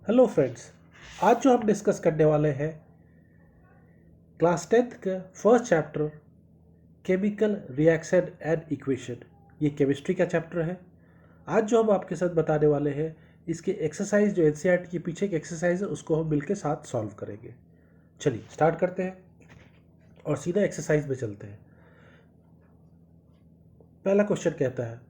Hello friends, आज जो हम डिस्कस करने वाले हैं क्लास 10th का first chapter chemical reaction and equation. ये केमिस्ट्री का चैप्टर है। आज जो हम आपके साथ बताने वाले हैं इसके एक्सरसाइज जो एनसीईआरटी के पीछे की एक्सरसाइज है उसको हम मिलकर साथ सॉल्व करेंगे। चलिए स्टार्ट करते हैं और सीधा एक्सरसाइज में चलते हैं। पहला क्वेश्चन कहता है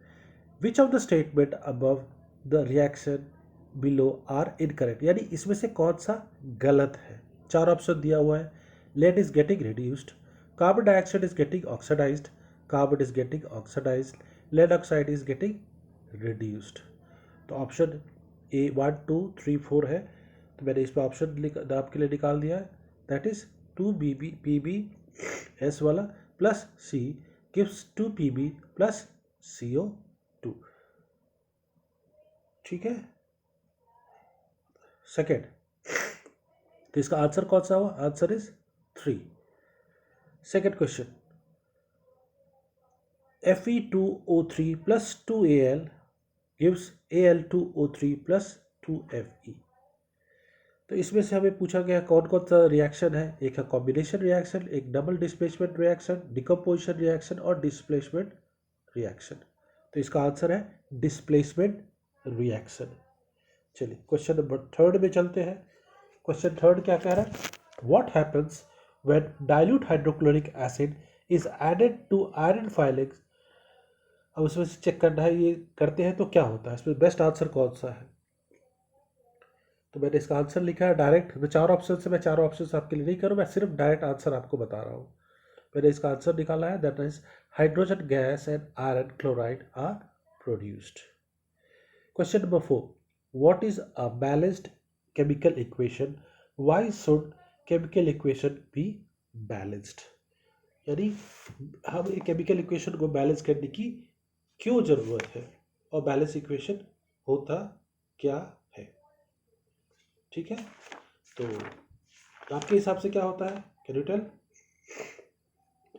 which of the statement above the reaction below are incorrect, यानी इसमें से कौन सा गलत है। चार ऑप्शन दिया हुआ है। Lead is getting reduced, carbon dioxide is getting oxidised, carbon is getting oxidised, lead oxide is getting reduced. तो ऑप्शन ए 1 2 3 4 है, तो मैंने इस पर ऑप्शन आपके लिए निकाल दिया है। That is 2 P B S वाला plus C gives 2 Pb plus CO2। ठीक है। सेकेंड, तो इसका आंसर कौन सा हुआ? Answer is 3। Second question, Fe2O3 plus 2Al gives Al2O3 plus 2Fe। तो इसमें से हमें पूछा गया कौन कौन सा रिएक्शन है। एक है कॉम्बिनेशन रिएक्शन, एक double displacement reaction, decomposition reaction और डिस्प्लेसमेंट रिएक्शन। तो इसका आंसर है डिस्प्लेसमेंट रिएक्शन। चलिए क्वेश्चन नंबर थर्ड में चलते हैं। क्वेश्चन थर्ड क्या कह रहा है? What happens when dilute hydrochloric acid is added to iron filings. अब उसमें से चेक करना है, ये करते हैं तो क्या होता है। इसमें बेस्ट आंसर कौन सा है? तो मैंने इसका आंसर लिखा है डायरेक्ट। मैं चार ऑप्शन आपके लिए नहीं करूँ, मैं सिर्फ डायरेक्ट आंसर आपको बता रहा हूँ। मैंने इसका आंसर निकाला है, that is hydrogen gas and iron chloride are produced. Question number 4, what is a balanced chemical equation? Why should chemical equation be balanced, यानी हम एक केमिकल इक्वेशन को बैलेंस करने की क्यों जरूरत है और बैलेंस इक्वेशन होता क्या है। ठीक है, तो आपके हिसाब से क्या होता है? Can you tell?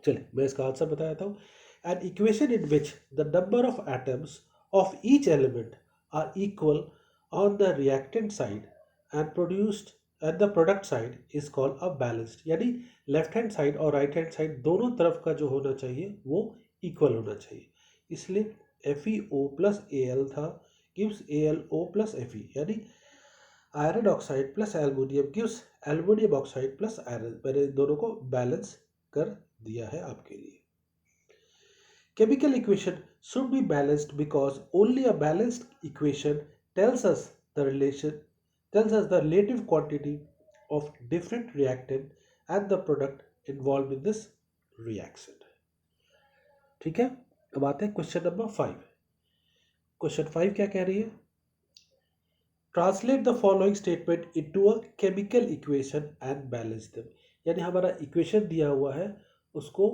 चलिए मैं इसका आंसर बता देता हूँ। An equation in which the number of atoms of each element are equal on the reactant side and produced at the product side is called a balanced, यानी left hand side और right hand side दोनों तरफ का जो होना चाहिए वो equal होना चाहिए। इसलिए FeO प्लस Al था गिव्स AlO प्लस Fe, यानी iron oxide plus aluminium gives aluminium oxide plus iron. मैंने दोनों को बैलेंस कर दिया है आपके लिए। Chemical equation should be balanced because only a balanced equation tells us the relative quantity of different reactant and the product involved in this reaction। ठीक है, अब आते हैं क्वेश्चन नंबर 5। क्वेश्चन 5 क्या कह रही है? Translate the following statement into a chemical equation and balance them, यानी हमारा इक्वेशन दिया हुआ है उसको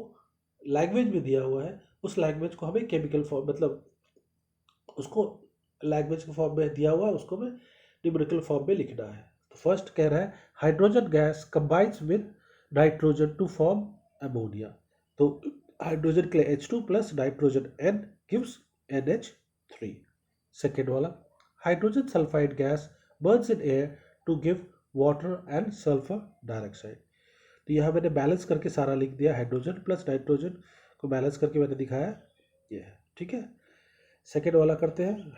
लैंग्वेज में दिया हुआ है, उस लैंग्वेज को हमें केमिकल फॉर्म मतलब उसको लैंग्वेज के फॉर्म में दिया हुआ है उसको हमें न्यूमेरिकल फॉर्म में लिखना है। तो फर्स्ट कह रहा है hydrogen gas combines with nitrogen to form ammonia. तो हाइड्रोजन के लिए H2 plus nitrogen N gives NH3। Second वाला hydrogen sulphide gas burns in air to give water and sulphur dioxide. तो यहाँ मैंने बैलेंस करके सारा लिख दिया, हाइड्रोजन प्लस नाइट्रोजन को बैलेंस करके मैंने दिखाया ये है। ठीक है, सेकेंड वाला करते हैं।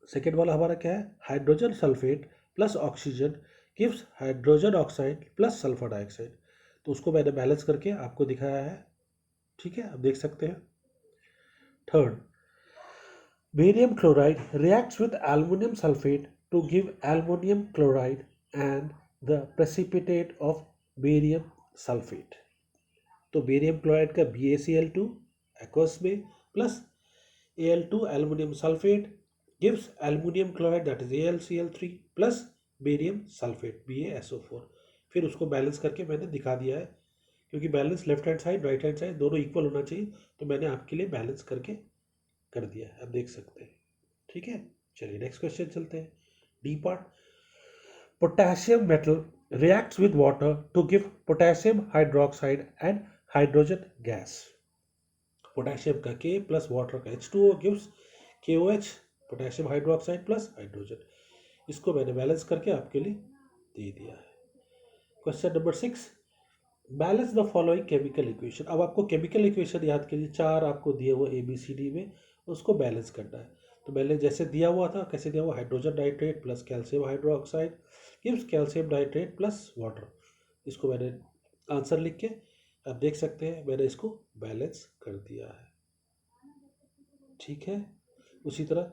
सेकेंड वाला हमारा क्या है? Hydrogen sulphate plus oxygen gives hydrogen oxide plus sulphur dioxide. तो उसको मैंने बैलेंस करके आपको दिखाया है। ठीक है, अब देख सकते हैं। Third, barium chloride reacts with aluminum sulfate to give aluminum chloride and the precipitate of barium sulfate। तो बेरियम क्लोराइड का BaCl2 aqueous में plus Al2 aluminum sulfate gives aluminum chloride that is AlCl3 plus barium sulphate BaSO4। फिर उसको balance करके मैंने दिखा दिया है, क्योंकि balance left hand side right hand side दोनों इक्वल होना चाहिए, तो मैंने आपके लिए बैलेंस करके कर दिया है। अब देख सकते हैं। ठीक है, चलिए नेक्स्ट क्वेश्चन चलते हैं। D part, potassium metal reacts with water to give potassium hydroxide and hydrogen gas. Potassium का K प्लस वाटर का H2O gives KOH potassium hydroxide plus hydrogen. इसको मैंने बैलेंस करके आपके लिए दे दिया है। Question number 6, balance the following chemical equation. अब आपको केमिकल इक्वेशन याद कीजिए, 4 आपको दिए हुए ABCD में, उसको बैलेंस करना है। तो मैंने जैसे दिया हुआ था, कैसे दिया हुआ, hydrogen nitrate plus calcium hydroxide gives calcium nitrate plus water. इसको मैंने आंसर लिख के आप देख सकते हैं मैंने इसको बैलेंस कर दिया है। ठीक है, उसी तरह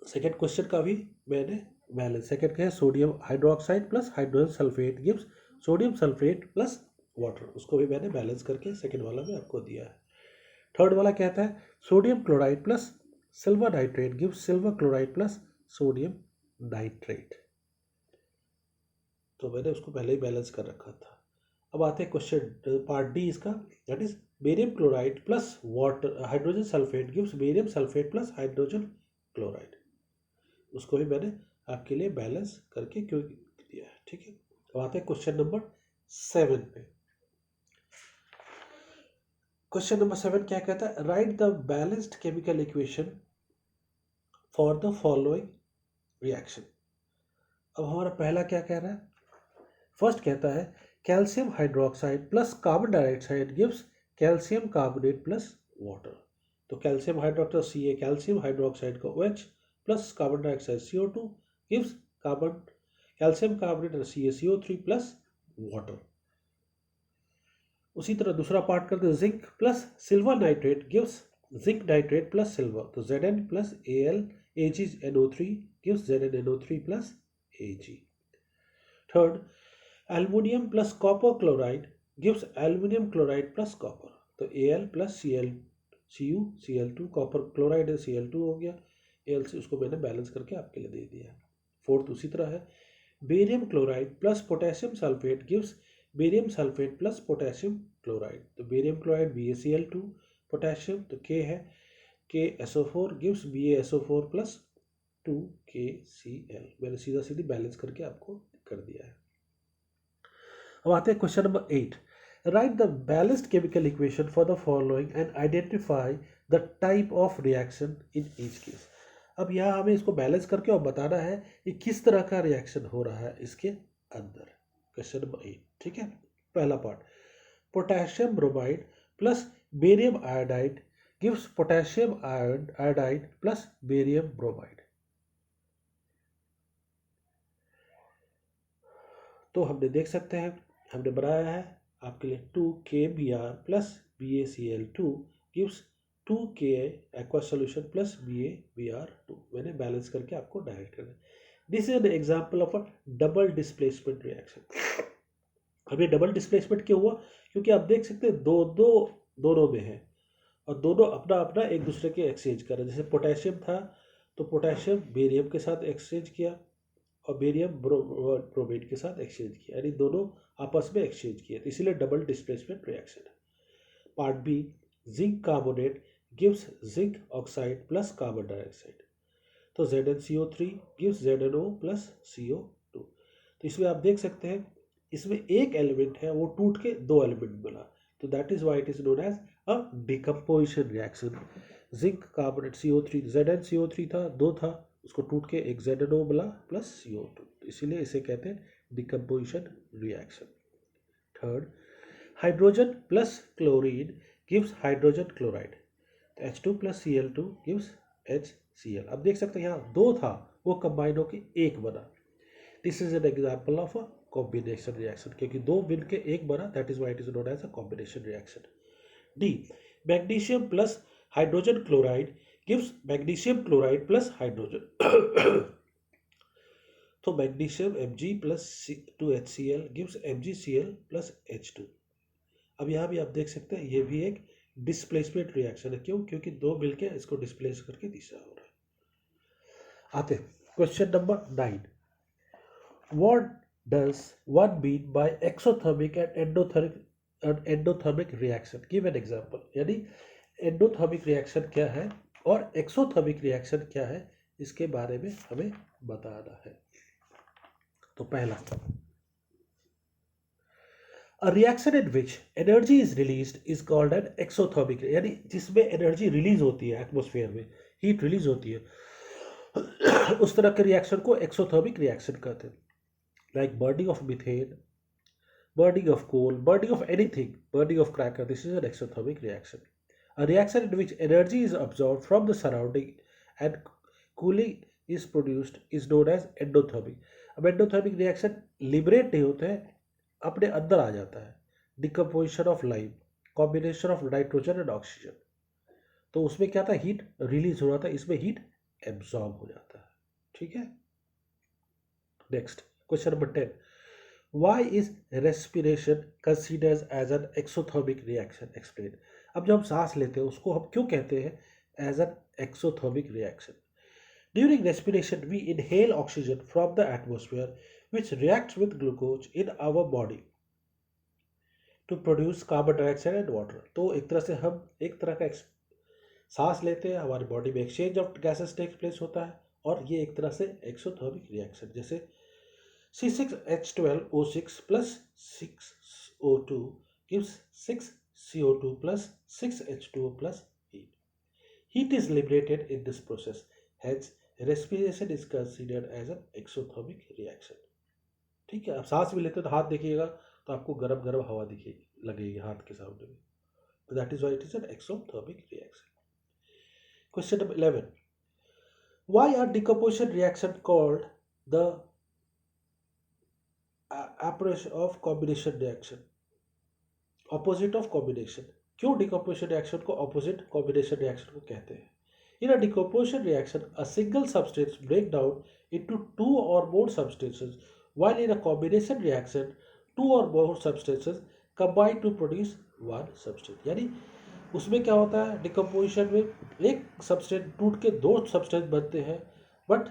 सेकेंड क्वेश्चन का भी मैंने बैलेंस, सेकेंड का है sodium hydroxide plus hydrogen sulphate gives sodium sulphate plus water, उसको भी मैंने बैलेंस करके सेकेंड वाला में आपको दिया है। थर्ड वाला कहता है sodium chloride plus silver nitrate gives silver chloride plus sodium nitrate, तो मैंने उसको पहले ही बैलेंस कर रखा था। अब आते हैं क्वेश्चन पार्ट डी इसका, that is barium chloride plus water hydrogen sulphate gives barium sulphate plus hydrogen chloride, उसको भी मैंने आपके लिए बैलेंस करके क्यों दिया है। ठीक है, अब आते हैं क्वेश्चन नंबर 7 पे। क्वेश्चन नंबर 7 क्या कहता है, right the balanced chemical equation for the following reaction. अब हमारा पहला क्या कह रहा है, फर्स्ट कहता है calcium hydroxide plus carbon dioxide gives calcium carbonate plus water. तो calcium hydroxide Ca, calcium hydroxide का OH plus carbon dioxide CO2 gives carbon calcium carbonate CaCO3 plus water. उसी तरह दूसरा पार्ट करते हैं, zinc plus silver nitrate gives zinc nitrate plus silver, तो Zn plus Al AgNO3 gives ZnNO3 plus Ag। Third, aluminium plus copper chloride gives aluminium chloride plus copper, तो Al plus Cl2 copper chloride है Cl2 हो गया, Al से उसको मैंने balance करके आपके लिए दे दिया। फोर्थ उसी तरह है, barium chloride plus potassium sulphate gives barium sulphate plus potassium chloride, तो बेरियम क्लोराइड BaCl2, पोटेशियम तो K है KSO4 gives BaSO4 plus 2KCl, मैंने सीधा सीधी बैलेंस करके आपको कर दिया है। अब आते हैं question number 8, right the balanced chemical equation for the following and identify the type of reaction in each case. अब यहाँ हमें इसको बैलेंस करके और बताना है कि किस तरह का रिएक्शन हो रहा है इसके अंदर। क्वेश्चन नंबर 8, ठीक है, पहला part, potassium bromide plus barium iodide gives potassium iodide plus barium bromide. तो हमने देख सकते हैं, हमने बनाया है आपके लिए 2KBr plus BaCl2 gives 2Ka aqua solution plus BaBr2, मैंने बैलेंस करके आपको डायरेक्ट करना है। This is an example of a double displacement reaction. अब ये डबल डिस्प्लेसमेंट क्यों हुआ, क्योंकि आप देख सकते हैं दोनों में है और दोनों अपना अपना एक दूसरे के एक्सचेंज कर रहे हैं। जैसे पोटेशियम था तो पोटेशियम बेरियम के साथ एक्सचेंज किया और बेरियम ब्रोमाइड के साथ एक्सचेंज किया, यानी दोनों आपस में एक्सचेंज किए, तो इसीलिए डबल डिस्प्लेसमेंट रिएक्शन है। Part B, zinc carbonate gives zinc oxide plus carbon dioxide, तो ZnCO3 gives ZnO plus CO2। तो इसमें आप देख सकते हैं इसमें एक एलिमेंट है वो टूट के दो एलिमेंट बना, तो that is why it is known as a decomposition reaction. Zinc carbonate CO3 ZnCO3 था, दो था, उसको टूट के एक ZnO मिला प्लस CO2, इसीलिए इसे कहते हैं decomposition reaction. Third, hydrogen plus chlorine gives hydrogen chloride, तो H2 plus Cl2 gives HCl। अब देख सकते हैं यहाँ दो था वो कंबाइन होके एक बना, this is an example of a combination reaction, क्योंकि दो मिल के एक बना, that is why it is known as a combination reaction. D, magnesium plus hydrogen chloride gives magnesium chloride plus hydrogen, तो magnesium Mg plus 2HCl gives MgCl plus H2। अब यहाँ भी आप देख सकते हैं ये भी एक डिस्प्लेसमेंट रिएक्शन है, क्यों, क्योंकि दो मिलके इसको डिस्प्लेस करके तीसरा हो रहा है। आते question number 9, what does one mean by exothermic and endothermic reaction, give an example, यानी एंडोथर्मिक रिएक्शन क्या है और एक्सोथर्मिक रिएक्शन क्या है, इसके बारे में हमें बताना है। तो पहला, A reaction in which energy is released is called an exothermic, यानी जिसमें एनर्जी रिलीज होती है एटमॉस्फेयर में, हीट रिलीज होती है उस तरह के रिएक्शन को एक्सोथर्मिक रिएक्शन कहते हैं, like burning of methane, burning of coal, burning of anything, burning of cracker. This is an exothermic reaction. A reaction in which energy is absorbed from the surrounding and cooling is produced is known as endothermic. अब endothermic reaction liberate नहीं होते हैं, अपने अंदर आ जाता है. Decomposition of lime, combination of nitrogen and oxygen. तो उसमें क्या था, हीट रिलीज हो रहा था, इसमें हीट एब्जॉर्ब हो जाता है. ठीक है. Next question number 10. Why is respiration considered as an exothermic reaction? Explain. अब जब हम सांस लेते हैं उसको हम क्यों कहते हैं as an exothermic reaction? During respiration, we inhale oxygen from the atmosphere, which reacts with glucose in our body to produce carbon dioxide and water. तो एक तरह से हम एक तरह का सांस लेते हैं, हमारी बॉडी में exchange of gases takes place होता है, और ये एक तरह से एक्सोथर्मिक रिएक्शन. जैसे C6H12O6 plus 6O2 gives 6CO2 plus 6H2O plus heat. Heat is liberated in this process. Hence, respiration is considered as an exothermic reaction. ठीक है. आप सांस भी लेते हो तो हाथ देखिएगा तो आपको गरम गरम हवा दिखेगी, लगेगी हाथ के सामने में. So that is why it is an exothermic reaction. Question number 11. Why are decomposition reaction called the opposite of combination reaction? Opposite of combination. क्यों decomposition reaction को opposite combination reaction को कहते हैं? In a decomposition reaction, a single substance break down into two or more substances, while in a combination reaction, two or more substances combine to produce one substance. यानी उसमें क्या होता है, decomposition में एक सब्सटेंस टूट के दो सब्सटेंस बनते हैं, बट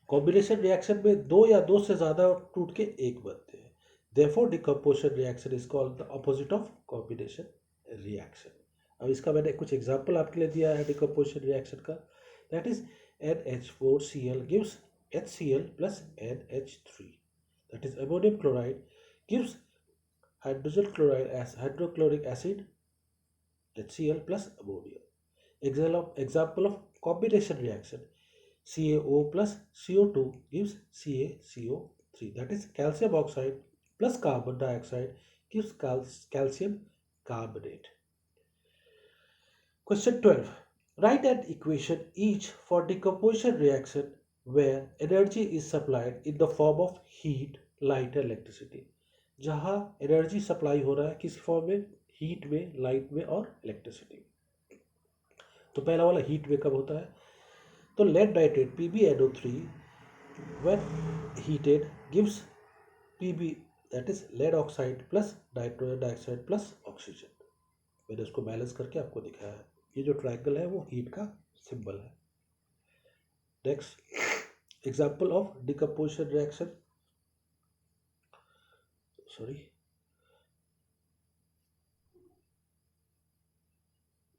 कॉम्बिनेशन रिएक्शन में दो या दो से ज़्यादा टूट के एक बनते हैं. Therefore decomposition reaction is called the opposite of combination reaction. अब इसका मैंने कुछ एग्जांपल आपके लिए दिया है डिकम्पोजिशन रिएक्शन का. That is NH4Cl gives HCl plus NH3. That is ammonium chloride gives hydrogen chloride S hydrochloric acid HCl plus ammonia. Example of combination reaction. CaO plus CO2 gives CaCO3. That is calcium oxide plus carbon dioxide gives calcium carbonate. Question 12. Write an equation each for decomposition reaction where energy is supplied in the form of heat, light and electricity. जहाँ energy supply हो रहा है किस form में, heat में, light में और electricity. तो पहला वाला हीट में कब होता है, तो lead nitrate PbNO3 when heated gives Pb, that is lead oxide plus nitrogen dioxide plus oxygen. मैंने उसको बैलेंस करके आपको दिखाया है. ये जो ट्रायंगल है वो हीट का सिंबल है. Next example of decomposition reaction.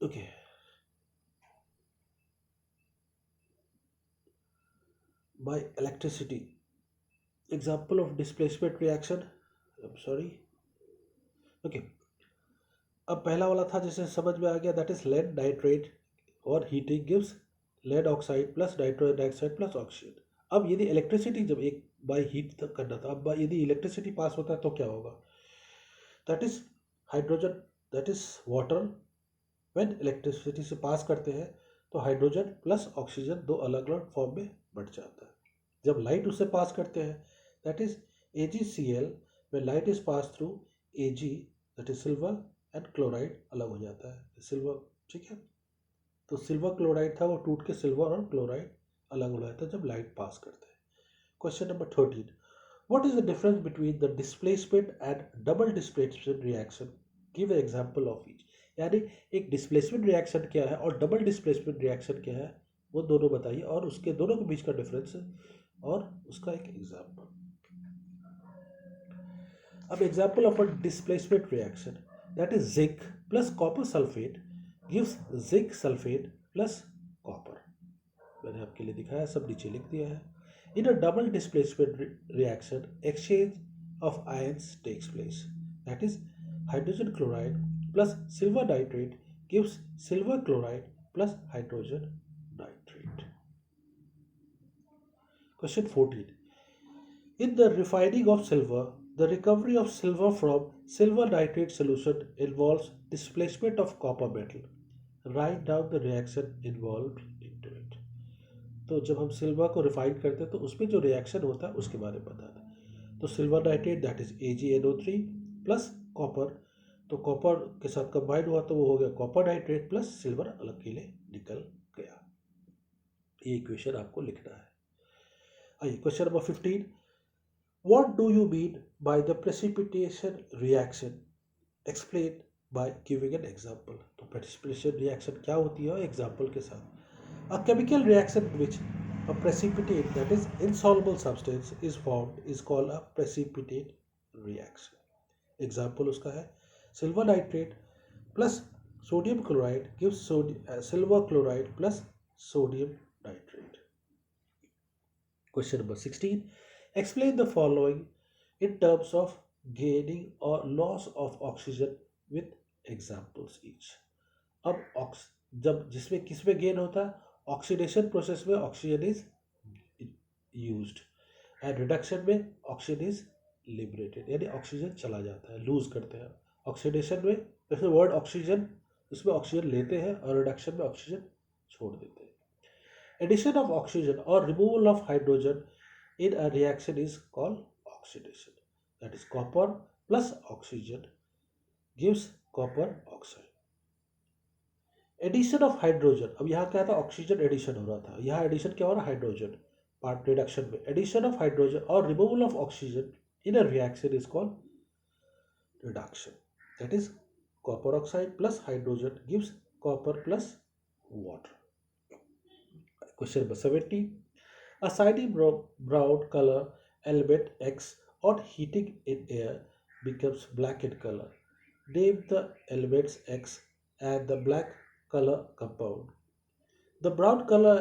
Okay. By electricity. Example of displacement reaction. I'm sorry. Okay. अब पहला वाला था जिसे समझ में आ गया, दैट इज लेड नाइट्रेट और heating gives lead oxide plus nitrogen dioxide plus oxygen. अब यदि इलेक्ट्रिसिटी जब एक बाय हीट तक करना था, अब यदि इलेक्ट्रिसिटी पास होता है तो क्या होगा, that is hydrogen, that is water when electricity से पास करते हैं तो हाइड्रोजन प्लस ऑक्सीजन दो अलग अलग फॉर्म में बढ़ जाता है. जब लाइट उससे पास करते हैं that is AgCl, when light is pass through Ag, that is silver and chloride अलग हो जाता है, सिल्वर. ठीक है. तो सिल्वर क्लोराइड था वो टूट के सिल्वर और क्लोराइड अलग हो जाता है जब लाइट पास करते हैं. Question number 13. What is the difference between the displacement and double displacement reaction? Give example of each. यानी एक डिस्प्लेसमेंट रिएक्शन क्या है और डबल डिस्प्लेसमेंट रिएक्शन क्या है, वो दोनों बताइए और उसके दोनों के बीच का डिफरेंस और उसका एक एग्जांपल. अब example of a displacement reaction, that is zinc plus copper sulphate gives zinc sulphate plus copper. मैंने आपके लिए दिखाया, सब नीचे लिख दिया है. In a double displacement reaction exchange of ions takes place, that is hydrogen chloride plus silver nitrate gives silver chloride plus hydrogen nitrate. Question 14. In the refining of silver, the recovery of silver from silver nitrate solution involves displacement of copper metal. Write down the reaction involved into it. तो जब हम silver को refine करते हैं तो उसमें जो reaction होता है उसके बारे में बताना। तो silver nitrate that is AgNO3 plus copper, तो कॉपर के साथ कंबाइंड हुआ तो वो हो गया कॉपर नाइट्रेट प्लस सिल्वर अलग के लिए निकल गया। ये इक्वेशन आपको लिखना है। आइए question number 15. What do you mean by the precipitation reaction? Explain by giving an example. तो precipitation reaction क्या होती है एग्जाम्पल के साथ। A chemical reaction in which a precipitate, that is insoluble substance, is formed is called a precipitate reaction. Example उसका है silver nitrate plus sodium chloride gives silver chloride plus sodium nitrate. Question number 16. Explain the following in terms of gaining or loss of oxygen with examples each. अब जब जिसमें किसमें gain होता है, oxidation process में oxygen is used and reduction में oxygen is liberated, यानी oxygen चला जाता है, लूज करते हैं। ऑक्सीडेशन में जैसे वर्ड ऑक्सीजन, उसमें ऑक्सीजन लेते हैं और रिडक्शन में ऑक्सीजन छोड़ देते हैं। एडिशन ऑफ ऑक्सीजन और removal of hydrogen in a reaction is called oxidation. That is copper plus oxygen gives copper oxide. Addition of hydrogen, अब यहाँ क्या था, ऑक्सीजन एडिशन हो रहा था, यहाँ एडिशन क्या हो रहा है, हाइड्रोजन पार्ट रिडक्शन में। एडिशन ऑफ हाइड्रोजन और removal of oxygen in a reaction is called reduction. That is copper oxide plus hydrogen gives copper plus water. Question number 17. A shiny brown color element X on heating in air becomes black in color. Name the elements X and the black color compound. The brown color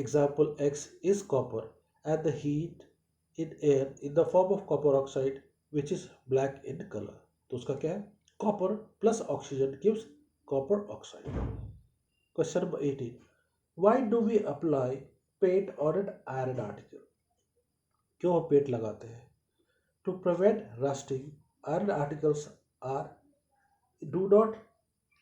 example X is copper and the heat in air in the form of copper oxide which is black in color. तो उसका क्या है, copper plus oxygen gives copper oxide. Question number 18. Why do we apply paint और an iron article? क्यों हम paint लगाते हैं? To prevent rusting, iron articles are do not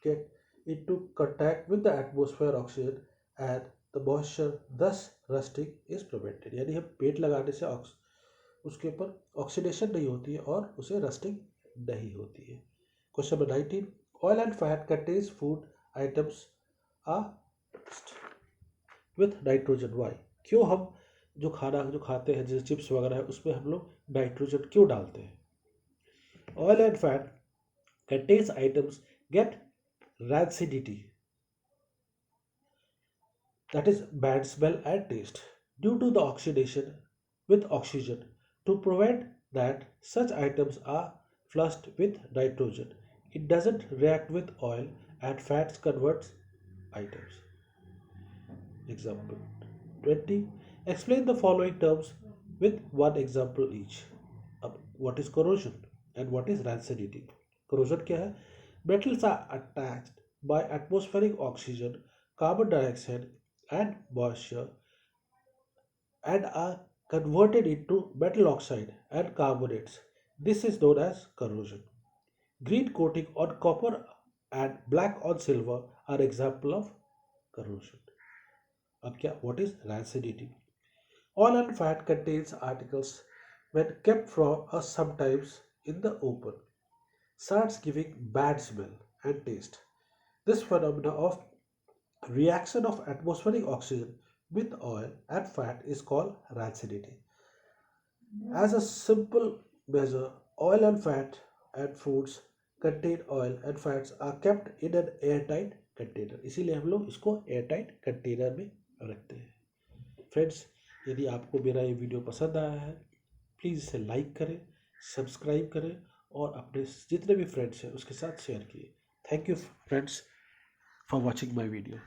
get into contact with the atmosphere oxygen and the moisture, thus rusting is prevented. यानी हम paint लगाने से उसके ऊपर ऑक्सीडेशन नहीं होती है और उसे रस्टिंग नहीं होती है। Question number 19. Oil and fat contains food items are with nitrogen. Why, क्यों हम जो खाते हैं जैसे चिप्स वगैरह है उसमें हम लोग नाइट्रोजन क्यों डालते हैं? Oil and fat contains items get rancidity, that is bad smell and taste, due to the oxidation with oxygen. To prevent that, such items are flushed with nitrogen. It doesn't react with oil and fats converts items. Example 20. Explain the following terms with one example each. अब what is corrosion and what is rancidity? Corrosion क्या है? Metals are attached by atmospheric oxygen, carbon dioxide and moisture and are converted into metal oxide and carbonates. This is known as corrosion. Green coating on copper and black on silver are example of corrosion. अब क्या, what is rancidity? Oil and fat contains articles when kept from us sometimes in the open, starts giving bad smell and taste. This phenomena of reaction of atmospheric oxygen with oil and fat is called rancidity. As a simple measure, oil and fat and foods contain oil and fats are kept in an airtight container. इसीलिए हम लोग इसको airtight container में रखते हैं। Friends, यदि आपको मेरा ये वीडियो पसंद आया है प्लीज़ इसे लाइक करें, सब्सक्राइब करें और अपने जितने भी फ्रेंड्स हैं उसके साथ शेयर किए। Thank you friends for watching my video.